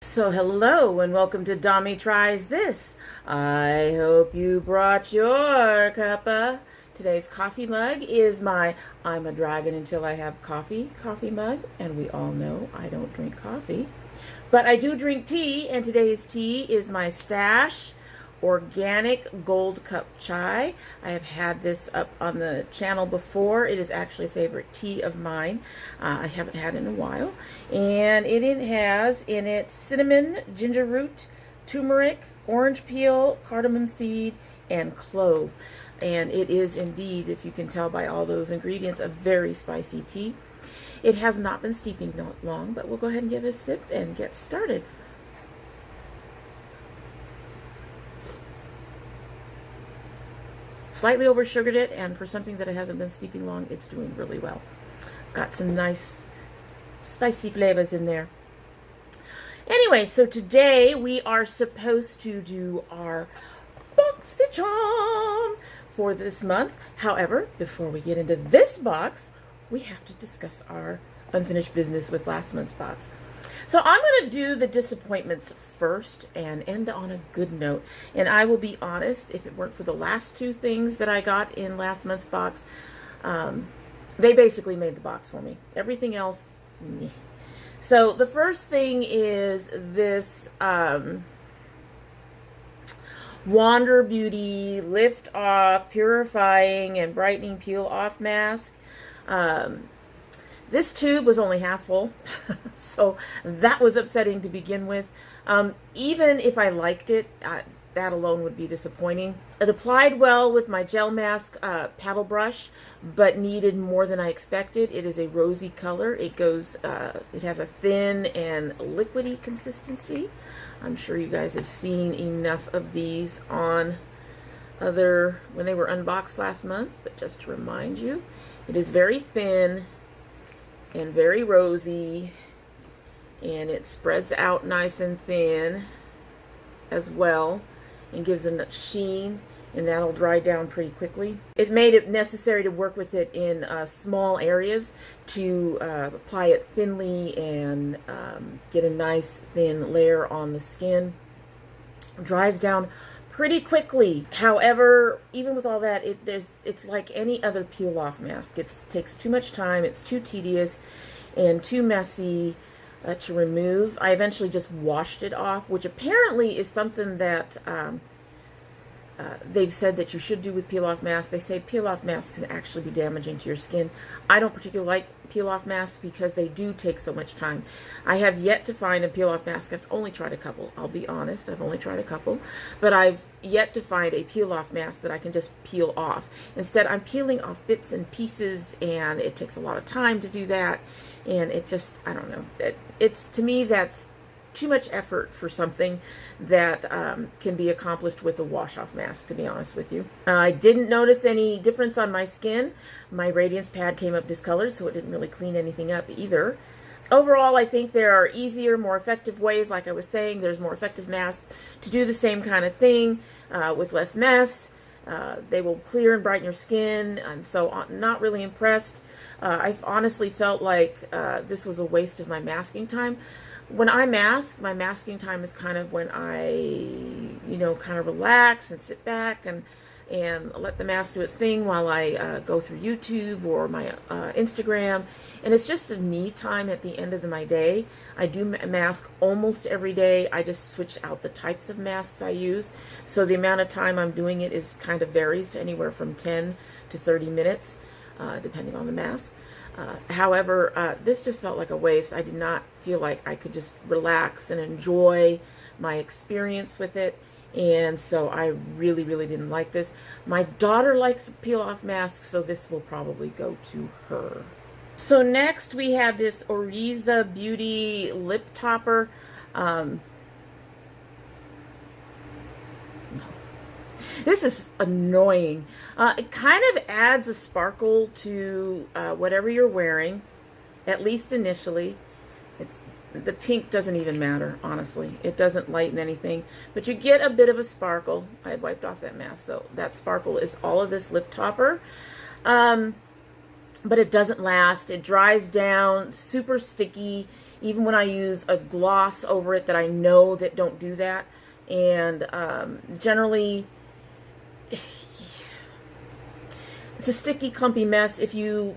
So hello and welcome to domytriesthis. I hope you brought your cuppa. Today's coffee mug is my I'm a dragon until I have coffee mug, and we all know I don't drink coffee. But I do drink tea, and today's tea is my Stash Organic Gold Cup Chai. I have had this up on the channel before. It is actually a favorite tea of mine. I haven't had it in a while. And it has in it cinnamon, ginger root, turmeric, orange peel, cardamom seed, and clove. And it is indeed, if you can tell by all those ingredients, a very spicy tea. It has not been steeping long, but we'll go ahead and give it a sip and get started. Slightly over sugared it, and for something that it hasn't been steeping long, it's doing really well. Got some nice spicy flavors in there. Anyway, so today we are supposed to do our Boxycharm for this month. However, before we get into this box, we have to discuss our unfinished business with last month's box. So I'm going to do the disappointments first and end on a good note. And I will be honest, if it weren't for the last two things that I got in last month's box, they basically made the box for me. Everything else, meh. So the first thing is this Wander Beauty Lift Off Purifying and Brightening Peel Off Mask. This tube was only half full, so that was upsetting to begin with. Even if I liked it, that alone would be disappointing. It applied well with my gel mask paddle brush, but needed more than I expected. It is a rosy color. It has a thin and liquidy consistency. I'm sure you guys have seen enough of these on when they were unboxed last month, but just to remind you, it is very thin and very rosy, and it spreads out nice and thin as well and gives a sheen, and that'll dry down pretty quickly. It made it necessary to work with it in small areas to apply it thinly and get a nice thin layer on the skin. It dries down pretty quickly. However, even with all that, it's like any other peel-off mask. It takes too much time, it's too tedious, and too messy to remove. I eventually just washed it off, which apparently is something that they've said that you should do with peel-off masks. They say peel-off masks can actually be damaging to your skin. I don't particularly like peel-off masks because they do take so much time. I have yet to find a peel-off mask. I've only tried a couple. I'll be honest, I've only tried a couple. But I've yet to find a peel-off mask that I can just peel off. Instead, I'm peeling off bits and pieces, and it takes a lot of time to do that. And it just, I don't know. To me, that's too much effort for something that can be accomplished with a wash-off mask, to be honest with you. I didn't notice any difference on my skin. My radiance pad came up discolored, so it didn't really clean anything up either. Overall, I think there are easier, more effective ways. Like I was saying, there's more effective masks to do the same kind of thing with less mess. They will clear and brighten your skin, and so not really impressed. I've honestly felt like this was a waste of my masking time. When I mask, my masking time is kind of when I, kind of relax and sit back and let the mask do its thing while I go through YouTube or my Instagram. And it's just a me time at the end of my day. I do mask almost every day. I just switch out the types of masks I use. So the amount of time I'm doing it is kind of varies, anywhere from 10 to 30 minutes, depending on the mask. However, this just felt like a waste. I did not feel like I could just relax and enjoy my experience with it. And so I really, really didn't like this. My daughter likes peel-off masks, so this will probably go to her. So next we have this Heyas Beauty Lip Topper. This is annoying. It kind of adds a sparkle to whatever you're wearing, at least initially. The pink doesn't even matter, honestly. It doesn't lighten anything, but you get a bit of a sparkle. I wiped off that mask, so that sparkle is all of this lip topper. But it doesn't last. It dries down, super sticky. even when I use a gloss over it that I know that don't do that. And generally, it's a sticky, clumpy mess. If you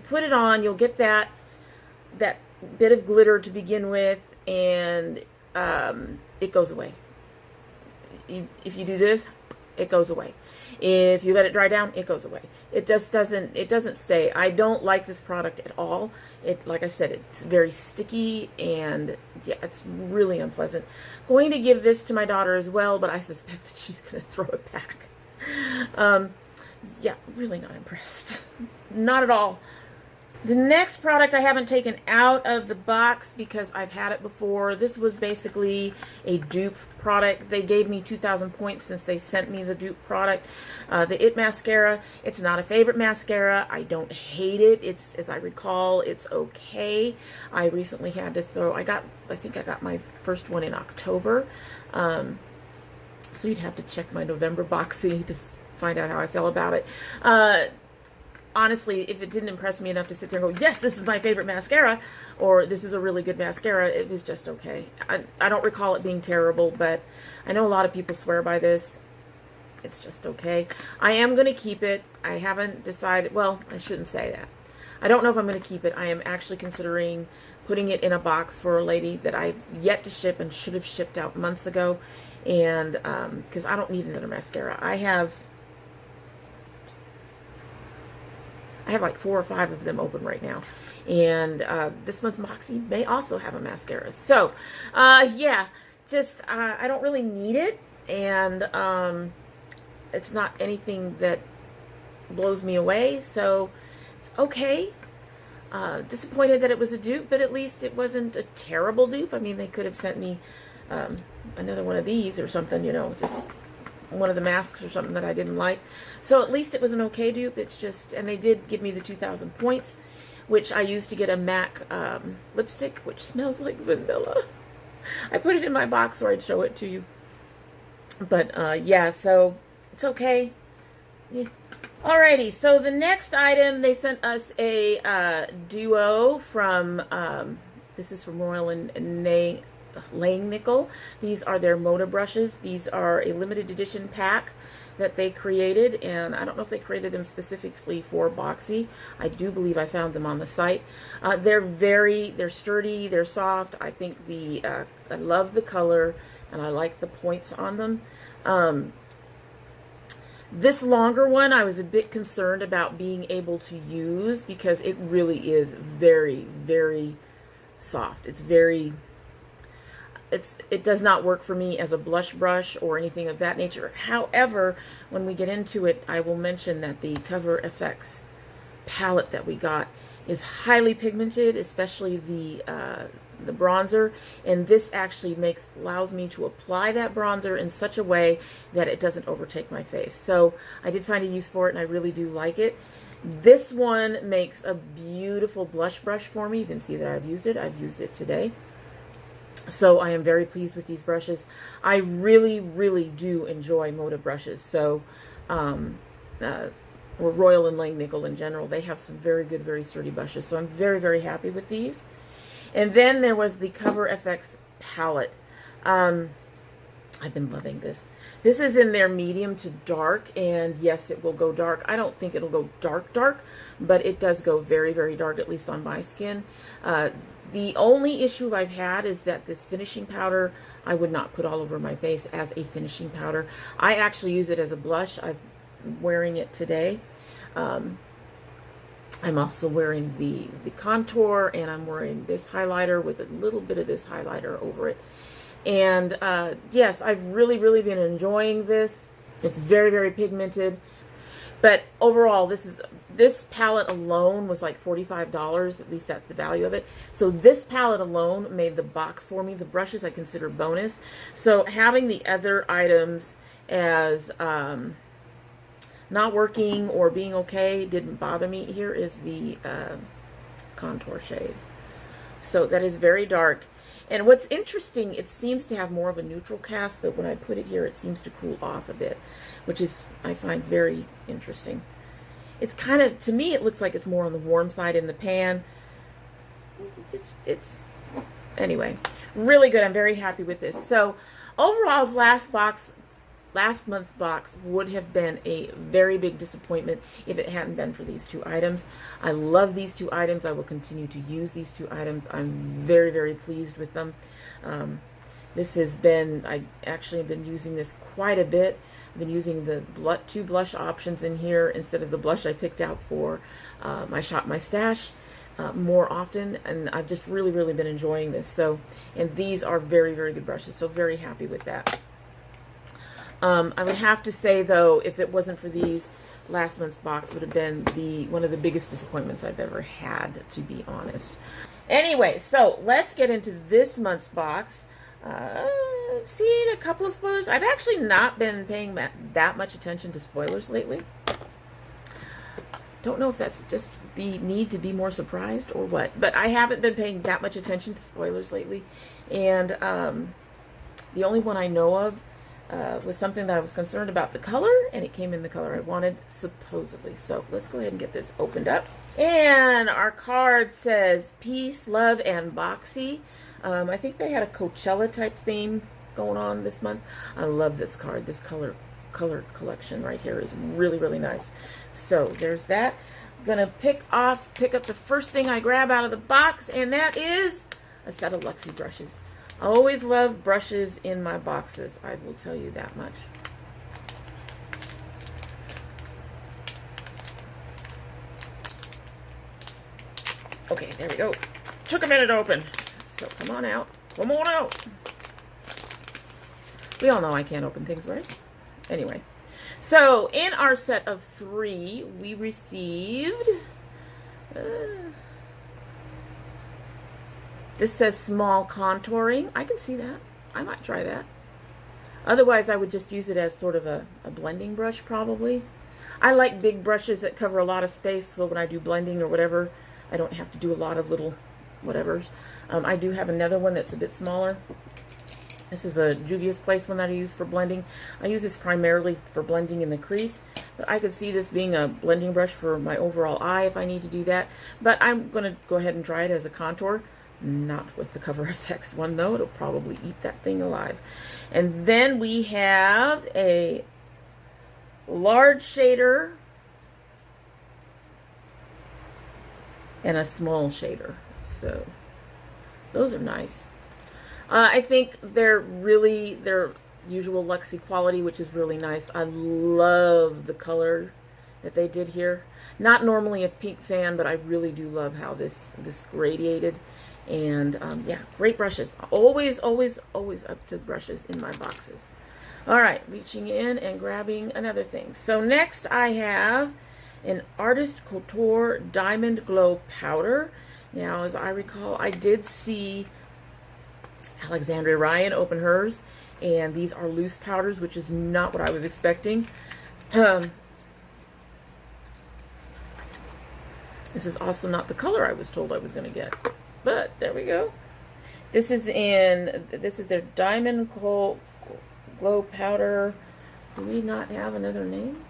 put it on, you'll get that bit of glitter to begin with, and it goes away. If you do this, it goes away. If you let it dry down, it goes away. It just doesn't stay. I don't like this product at all. Like I said, it's very sticky, and yeah, it's really unpleasant. Going to give this to my daughter as well, but I suspect that she's going to throw it back. Yeah, really not impressed. Not at all. The next product I haven't taken out of the box because I've had it before. This was basically a dupe product. They gave me 2,000 points since they sent me the dupe product. The IT Mascara. It's not a favorite mascara. I don't hate it. It's, as I recall, it's okay. I recently had to throw, I think I got my first one in October. So you'd have to check my November Boxy to find out how I felt about it. Honestly, if it didn't impress me enough to sit there and go, yes, this is my favorite mascara, or this is a really good mascara, it was just okay. I don't recall it being terrible, but I know a lot of people swear by this. It's just okay. I am going to keep it. I haven't decided, well, I shouldn't say that. I don't know if I'm going to keep it. I am actually considering putting it in a box for a lady that I've yet to ship and should have shipped out months ago, and because I don't need another mascara. I have like 4 or 5 of them open right now. And this month's Boxy may also have a mascara. So, yeah, just, I don't really need it. And it's not anything that blows me away. So, it's okay. Disappointed that it was a dupe, but at least it wasn't a terrible dupe. I mean, they could have sent me another one of these or something, you know, just one of the masks or something that I didn't like. So at least it was an okay dupe. It's just, and they did give me the 2,000 points, which I used to get a MAC lipstick, which smells like vanilla. I put it in my box or I'd show it to you. But yeah, so it's okay. Yeah. Alrighty, so the next item, they sent us a duo from, this is from Royal and Langnickel. These are their Moda brushes. These are a limited edition pack that they created, and I don't know if they created them specifically for Boxy. I do believe I found them on the site. They're sturdy, they're soft. I think I love the color, and I like the points on them. This longer one, I was a bit concerned about being able to use because it really is very, very soft. It does not work for me as a blush brush or anything of that nature. However, when we get into it, I will mention that the Cover FX palette that we got is highly pigmented, especially the bronzer, and this actually allows me to apply that bronzer in such a way that it doesn't overtake my face. So I did find a use for it, and I really do like it. This one makes a beautiful blush brush for me. You can see that I've used it. I've used it today. So I am very pleased with these brushes. I really, really do enjoy Moda brushes. So, or Royal and Langnickel in general, they have some very good, very sturdy brushes. So I'm very, very happy with these. And then there was the Cover FX palette. I've been loving this. This is in their medium to dark, and yes, it will go dark. I don't think it'll go dark, but it does go very, very dark, at least on my skin. The only issue I've had is that this finishing powder, I would not put all over my face as a finishing powder. I actually use it as a blush. I'm wearing it today. I'm also wearing the contour, and I'm wearing this highlighter with a little bit of this highlighter over it. And yes, I've really, really been enjoying this. It's very, very pigmented. But overall, this palette alone was like $45, at least that's the value of it. So this palette alone made the box for me. The brushes I consider bonus. So having the other items as not working or being okay didn't bother me. Here is the contour shade. So that is very dark. And what's interesting, it seems to have more of a neutral cast, but when I put it here, it seems to cool off a bit, which is, I find, very interesting. It's kind of, to me, it looks like it's more on the warm side in the pan. It's anyway, really good. I'm very happy with this. So overall, last month's box would have been a very big disappointment if it hadn't been for these 2 items. I love these 2 items. I will continue to use these 2 items. I'm very, very pleased with them. This has been, I actually have been using this quite a bit. I've been using the 2 blush options in here instead of the blush I picked out for my Shop My Stash more often, and I've just really, really been enjoying this. So, and these are very, very good brushes, so very happy with that. I would have to say, though, if it wasn't for these, last month's box would have been one of the biggest disappointments I've ever had, to be honest. Anyway, so let's get into this month's box. Seen a couple of spoilers. I've actually not been paying that much attention to spoilers lately. Don't know if that's just the need to be more surprised or what, but I haven't been paying that much attention to spoilers lately. And the only one I know of was something that I was concerned about the color, and it came in the color I wanted, supposedly. So let's go ahead and get this opened up. And our card says peace, love, and Boxy. I think they had a Coachella type theme going on this month. I love this card. This color collection right here is really, really nice. So there's that. I'm gonna pick up the first thing I grab out of the box, and that is a set of Luxie brushes. I always love brushes in my boxes, I will tell you that much. Okay, there we go. Took a minute to open. So come on out. Come on out. We all know I can't open things, right? Anyway. So in our set of 3, we received... this says small contouring. I can see that. I might try that. Otherwise, I would just use it as sort of a blending brush, probably. I like big brushes that cover a lot of space, so when I do blending or whatever, I don't have to do a lot of little whatevers. I do have another one that's a bit smaller. This is a Juvia's Place one that I use for blending. I use this primarily for blending in the crease, but I could see this being a blending brush for my overall eye if I need to do that. But I'm going to go ahead and try it as a contour. Not with the Cover FX one, though. It'll probably eat that thing alive. And then we have a large shader and a small shader. So those are nice. I think they're their usual Luxie quality, which is really nice. I love the color that they did here. Not normally a pink fan, but I really do love how this gradiated. And yeah, great brushes. Always, always, always up to brushes in my boxes. All right, reaching in and grabbing another thing. So next I have an Artist Couture Diamond Glow Powder. Now, as I recall, I did see Alexandria Ryan open hers, and these are loose powders, which is not what I was expecting. This is also not the color I was told I was going to get, but there we go. This is their Diamond Glow Powder. Do we not have another name?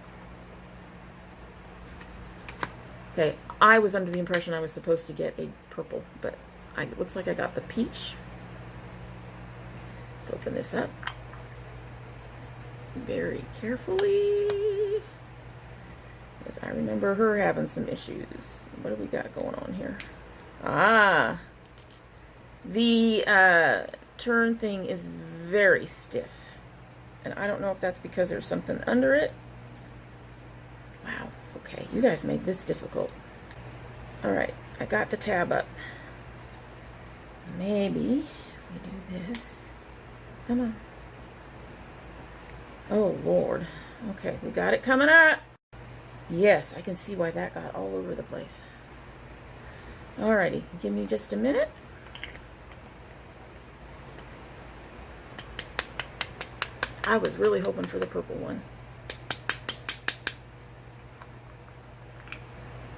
Okay, I was under the impression I was supposed to get a purple, but it looks like I got the peach. Let's open this up very carefully, because I remember her having some issues. What do we got going on here? Ah, the turn thing is very stiff, and I don't know if that's because there's something under it. Wow, okay, you guys made this difficult. All right, I got the tab up. Maybe if we do this. Come on. Oh, Lord. Okay, we got it coming up. Yes, I can see why that got all over the place. Alrighty, give me just a minute. I was really hoping for the purple one.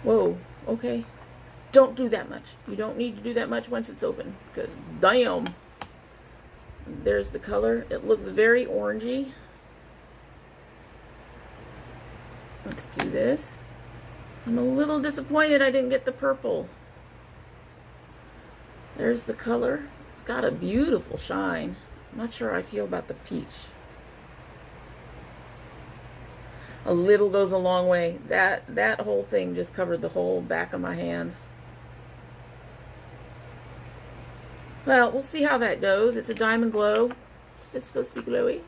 Whoa, okay. Don't do that much. You don't need to do that much once it's open, because damn. There's the color. It looks very orangey. Let's do this. I'm a little disappointed I didn't get the purple. There's the color. It's got a beautiful shine. I'm not sure how I feel about the peach. A little goes a long way. That whole thing just covered the whole back of my hand. Well, we'll see how that goes. It's a Diamond Glow. It's just supposed to be glowy.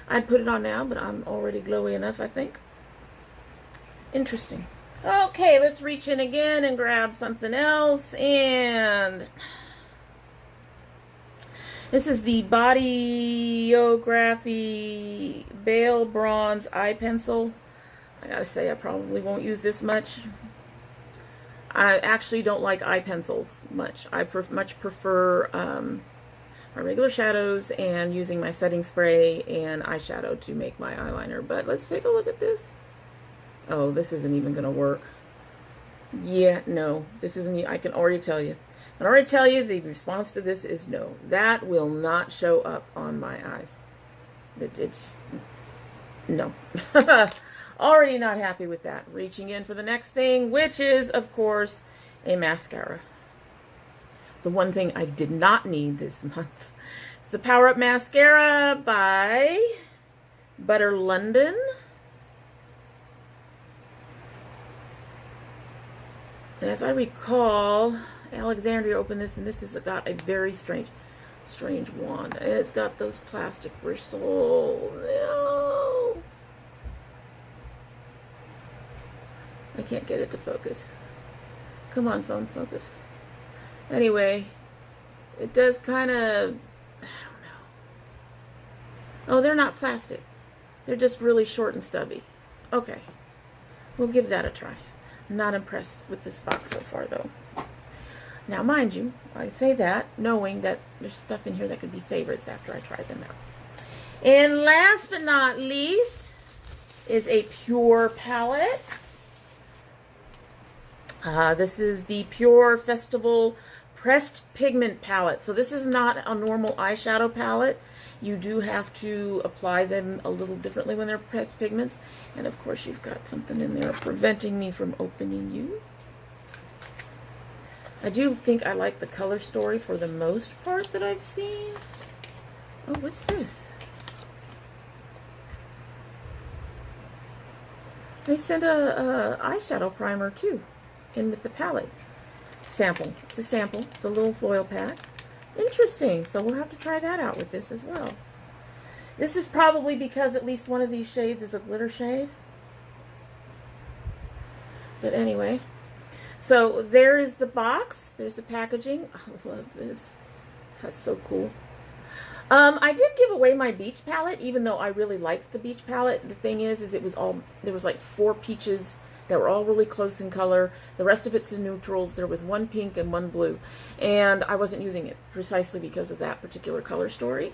I'd put it on now, but I'm already glowy enough, I think. Interesting. Okay, let's reach in again and grab something else. And this is the Bodyography Bale Bronze Eye Pencil. I gotta say, I probably won't use this much. I actually don't like eye pencils much. I much prefer my regular shadows and using my setting spray and eyeshadow to make my eyeliner. But let's take a look at this. Oh, this isn't even gonna work. Yeah, no, this isn't. I can already tell you. I can already tell you the response to this is no. That will not show up on my eyes. It's no. Already not happy with that. Reaching in for the next thing, which is, of course, a mascara. The one thing I did not need this month. It's the Power Up Mascara by Butter London. And as I recall, Alexandria opened this, and this has got a very strange wand. It's got those plastic bristles. No. I can't get it to focus. Come on, phone, focus. Anyway, it does kind of, I don't know. Oh, they're not plastic. They're just really short and stubby. Okay, we'll give that a try. I'm not impressed with this box so far, though. Now, mind you, I say that knowing that there's stuff in here that could be favorites after I try them out. And last but not least is a Pure palette. This is the Pure Festival Pressed Pigment Palette. So this is not a normal eyeshadow palette. You do have to apply them a little differently when they're pressed pigments. And of course you've got something in there preventing me from opening you. I do think I like the color story for the most part that I've seen. Oh, what's this? They sent a eyeshadow primer too. In with the palette sample. It's a sample. It's a little foil pack. Interesting. So we'll have to try that out with this as well. This is probably because at least one of these shades is a glitter shade. But anyway, so there is the box. There's the packaging. I love this. That's so cool. I did give away my Beige palette, even though I really liked the Beige palette. The thing is it was all, there was like 4 peaches that were all really close in color. The rest of it's in neutrals. There was 1 pink and 1 blue. And I wasn't using it precisely because of that particular color story.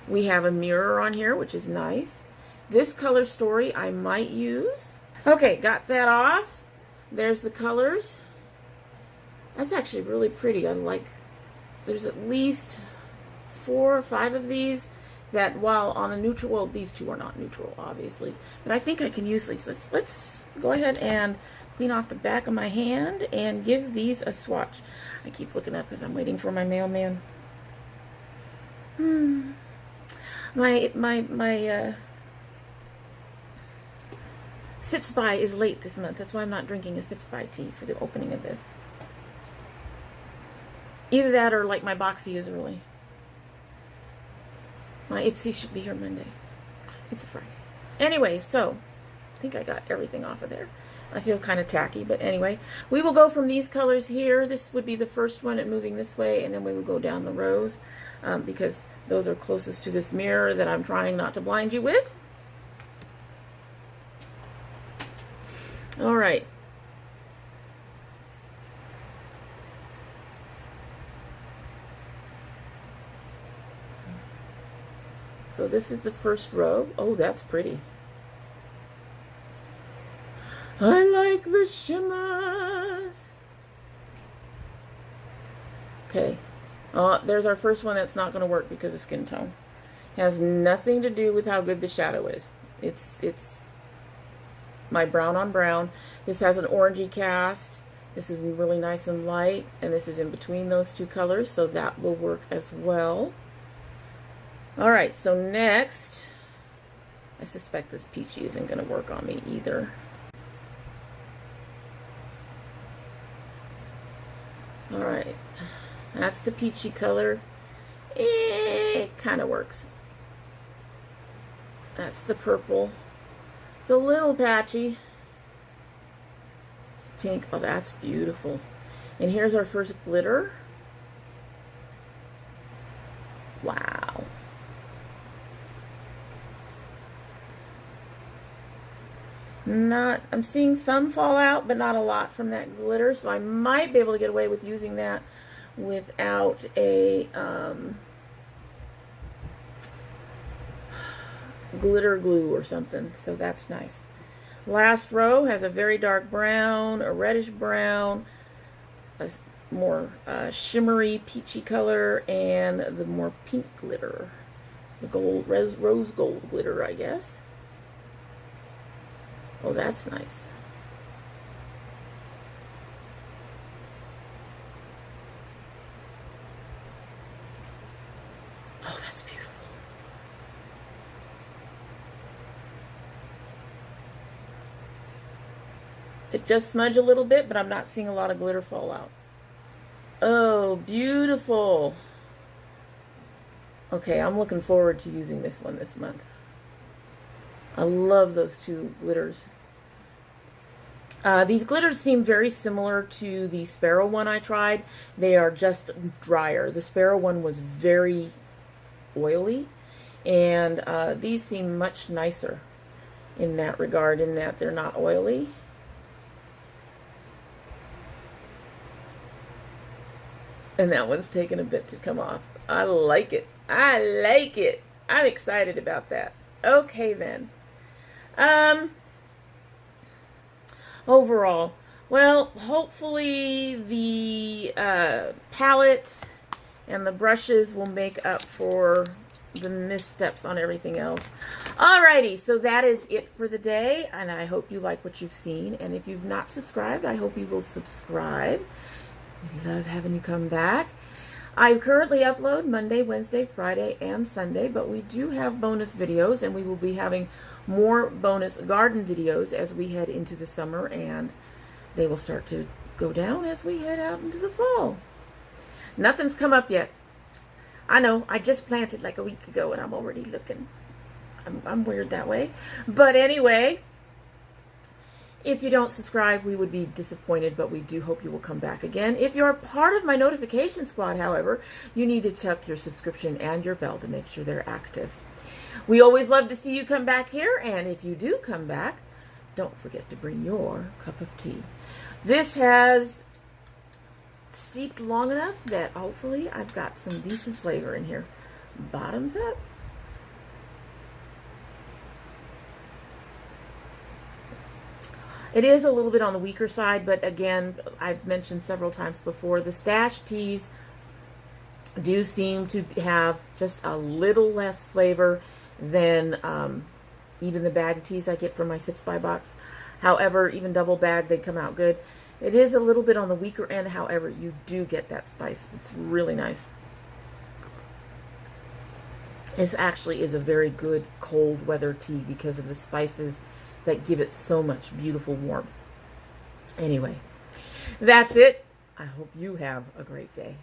We have a mirror on here, which is nice. This color story I might use. Okay, got that off. There's the colors. That's actually really pretty. I like, there's at least 4 or 5 of these that while on a neutral, well, these 2 are not neutral, obviously, but I think I can use these. Let's go ahead and clean off the back of my hand and give these a swatch. I keep looking up because I'm waiting for my mailman. My Sips By is late this month. That's why I'm not drinking a Sips By tea for the opening of this. Either that or like my Boxy is early. My Ipsy should be here Monday. It's a Friday. Anyway, so I think I got everything off of there. I feel kind of tacky, but anyway. We will go from these colors here. This would be the first one and moving this way, and then we will go down the rows because those are closest to this mirror that I'm trying not to blind you with. All right. So this is the first row. Oh, that's pretty. I like the shimmers. Okay. There's our first one that's not going to work because of skin tone. It has nothing to do with how good the shadow is. It's my brown on brown. This has an orangey cast. This is really nice and light, and this is in between those two colors, so that will work as well. All right, so next, I suspect this peachy isn't going to work on me either. All right, that's the peachy color. It kind of works. That's the purple. It's a little patchy. It's pink. Oh, that's beautiful. And here's our first glitter. Wow. I'm seeing some fall out, but not a lot from that glitter, so I might be able to get away with using that without a glitter glue or something, so that's nice. Last row has a very dark brown, a reddish brown, a more shimmery peachy color, and the more pink glitter, the gold rose gold glitter, I guess. Oh, that's nice. Oh, that's beautiful. It just smudged a little bit, but I'm not seeing a lot of glitter fall out. Oh, beautiful. Okay, I'm looking forward to using this one this month. I love those two glitters. These glitters seem very similar to the Sparrow one I tried. They are just drier. The Sparrow one was very oily, and these seem much nicer in that regard, in that they're not oily. And that one's taken a bit to come off. I like it. I like it. I'm excited about that. Okay, then. Overall, well, hopefully the palette and the brushes will make up for the missteps on everything else. Alrighty, so that is it for the day, and I hope you like what you've seen. And if you've not subscribed, I hope you will subscribe. We love having you come back. I currently upload Monday, Wednesday, Friday, and Sunday, but we do have bonus videos, and we will be having more bonus garden videos as we head into the summer, and they will start to go down as we head out into the fall. Nothing's come up yet. I know, I just planted like a week ago, and I'm already looking. I'm weird that way. But anyway, if you don't subscribe, we would be disappointed, but we do hope you will come back again. If you're part of my notification squad, however, you need to check your subscription and your bell to make sure they're active. We always love to see you come back here, and if you do come back, don't forget to bring your cup of tea. This has steeped long enough that hopefully I've got some decent flavor in here. Bottoms up. It is a little bit on the weaker side, but again, I've mentioned several times before, the stash teas do seem to have just a little less flavor than even the bag teas I get from my Sips by Box. However, even double bag, they come out good. It is a little bit on the weaker end, however, you do get that spice. It's really nice. This actually is a very good cold weather tea because of the spices that give it so much beautiful warmth. Anyway, that's it. I hope you have a great day.